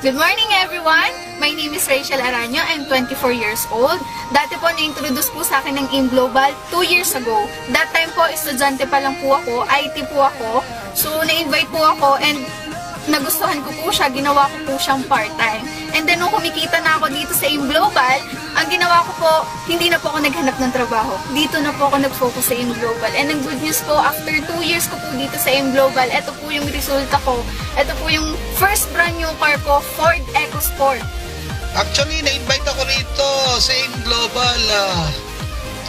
Good morning everyone! My name is Rachel Aranyo. I'm 24 years old. Dati po na-introduce po sa akin ng AIM Global 2 years ago. That time po, estudyante pa lang po ako, IT po ako. So, na-invite po ako and nagustuhan ko po siya, ginawa ko po siyang part-time. And then, nung kumikita na ako dito sa AIM Global, ang ginawa ko po, hindi na po ako naghanap ng trabaho. Dito na po ako nag-focus sa AIM Global. And ang good news po, after 2 years ko po dito sa AIM Global, ito po yung resulta ko. Ito po yung first brand new car ko, Ford EcoSport. Actually, na-invite ako rito sa AIM Global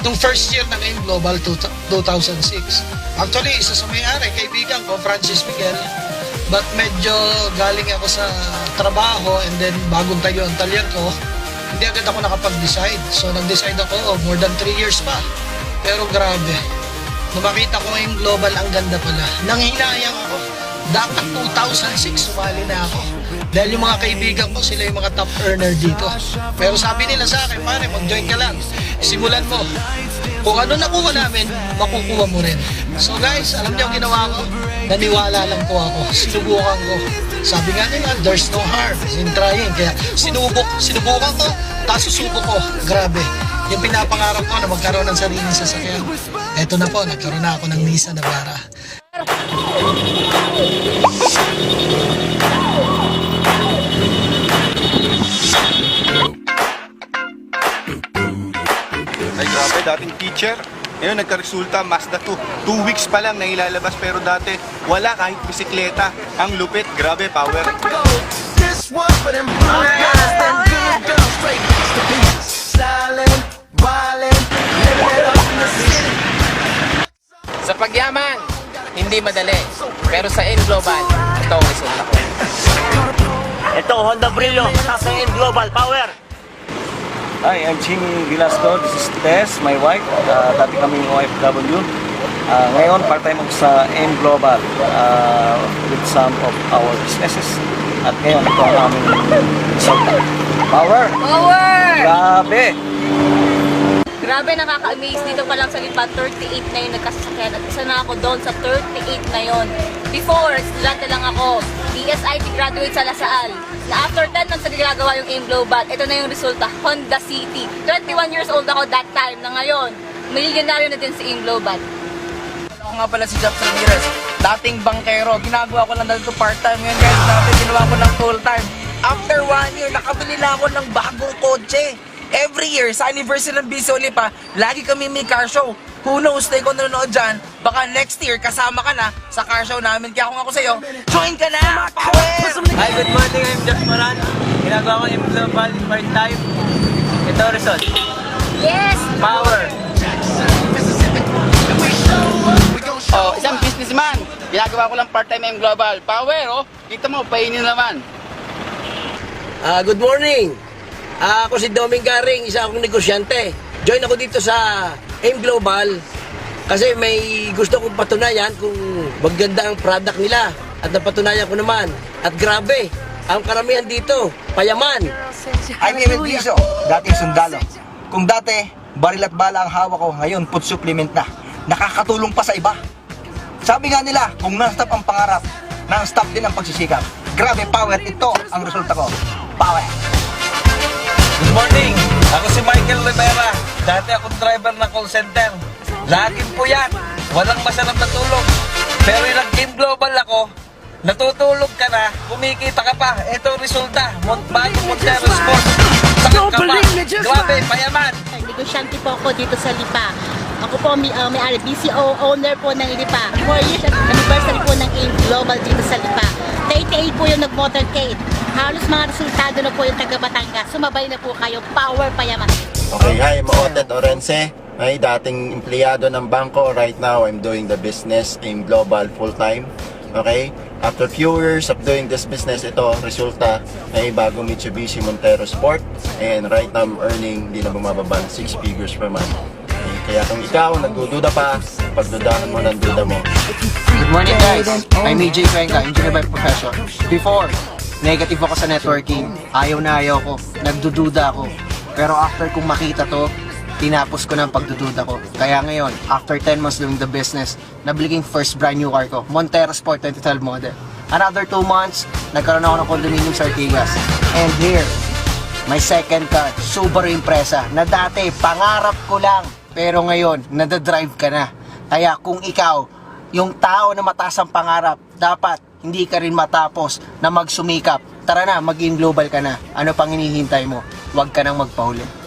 nung first year ng AIM Global 2006. Actually, isa sa may-ari, kaibigan ko, Francis Miguel. But medyo galing ako sa trabaho and then bagong tayo ang talyan ko, hindi agad ako nakapag-decide. So, nag-decide ako, more than 3 years pa. Pero grabe, nung makita ko yung global, ang ganda pala. Nanghinayang ako. Dapat 2006, sumali na ako. Dahil yung mga kaibigan ko, sila yung mga top earner dito. Pero sabi nila sa akin, pare, mag-join ka lang. Simulan mo. Kung ano nakuha namin, makukuha mo rin. So guys, alam niyo ang ginawa ko? Naniwala lang po ako. Sinubukan ko. Sabi nga nila, there's no harm in trying. Kaya sinubukan ko, tapos susubok ko. Grabe. Yung pinapangarap ko na magkaroon ng sariling sasakyan. Eto na po, nagkaroon na ako ng Nissan Navara. Ay grabe, dating teacher. Ngayon nagkaresulta, Mazda 2. 2 weeks pa lang na ilalabas pero dati wala kahit bisikleta. Ang lupit, grabe, power. This one for them blue guys, them good girls, straight to pieces. Stylin', wildin', living it up in the city. Sa pagyaman, hindi madali. Pero sa AIM Global, ito ang resulta ko. Ito, Honda Brillo, sa AIM Global Power. Hi, I'm Jimmy Velasco. This is Tess, my wife. Dati kaming OFW. Ngayon, part-time ako sa AIM Global with some of our businesses. At ngayon, ito ang aming resulta. Power! Power! Grabe! Grabe, nakaka-amaze. Dito pa lang sa Lipa, 38 na yung nagkasasakyan. At isa na ako doon sa 38 na yon. Before, estudyante lang ako. DSIT graduate sa Lasal. Na after 10 months na ginagawa yung AIM Global, ito na yung resulta, Honda City. 21 years old ako that time. Na ngayon, milyonaryo na din si AIM Global. Ako nga pala si Japs Ramirez. Dating bankero. Ginagawa ko lang dito part-time. Ngayon guys, dati ginawa ko ng full-time. After 1 year, nakabili na ako ng bagong kotse. Every year, sa anniversary ng Biso Lipa, lagi kami may car show. Who knows, na kung nanonood dyan, baka next year, kasama ka na sa car show namin. Kaya kung ako sa'yo, join ka na! Power! Hi, good morning. I'm Josh Moran. Ginagawa ko AIM Global part-time. Ito result. Yes! Power! Oh, isang businessman. Ginagawa ko lang part-time AIM Global. Power, oh. Kita mo, painin naman. Good morning. Ako si Doming Garing, isa akong negosyante. Join ako dito sa AIM Global kasi may gusto kong patunayan kung maganda ang product nila. At napatunayan ko naman. At grabe, ang karamihan dito, payaman. I'm Emil Biso, dating sundalo. Kung dati, baril at bala ang hawak ko, ngayon food supplement na. Nakakatulong pa sa iba. Sabi nga nila, kung non-stop ang pangarap, non-stop din ang pagsisikap. Grabe, power, ito ang resulta ko. Power! Good morning! Ako si Michael Rivera. Dati akong driver ng call center. Laging puyat. Walang masarap na tulog. Pero yung nag-AIM Global ako, natutulog ka na, kumikita ka pa. Ito ang resulta. Bagong Montero Sport. Sakit ka pa. Grabe, payaman. Negosyante po ako dito sa Lipa. Ako po may-ari, BCO owner po ng Lipa. 4 years at anniversary po ng AIM Global dito sa Lipa. 38 po yung nag-motorcade. Halos mga resultado na po yung taga Batangas. Sumabay na po kayo. Power payaman. Okay, hi, Maotet Orense. Ay, dating empleyado ng bangko. Right now, I'm doing the business AIM Global full-time. Okay? After few years of doing this business, ito, resulta ay bagong Mitsubishi Montero Sport. And right now, I'm earning, di na bumababa, 6 figures per month. Okay? Kaya kung ikaw, nagdududa pa, pagdudahan mo ng duda mo. Good morning guys. I'm EJ Cuenca, engineer by profession. Before, negative ako sa networking. Ayaw na ayaw ko. Nagdududa ako. Pero after kong makita to, tinapos ko na ang pagdududa ko. Kaya ngayon, after 10 months doing the business, nabili ko yung first brand new car ko, Montero Sport 2012 model. Another 2 months, nagkaroon ako ng condominium sa Ortigas. And here, my second car, Subaru Impreza, na dati pangarap ko lang, pero ngayon, nadadrive ka na. Kaya kung ikaw, yung tao na mataas ang pangarap, dapat hindi ka rin matapos na magsumikap. Tara na, maging global ka na. Ano pang hinihintay mo? Huwag ka nang magpahuli.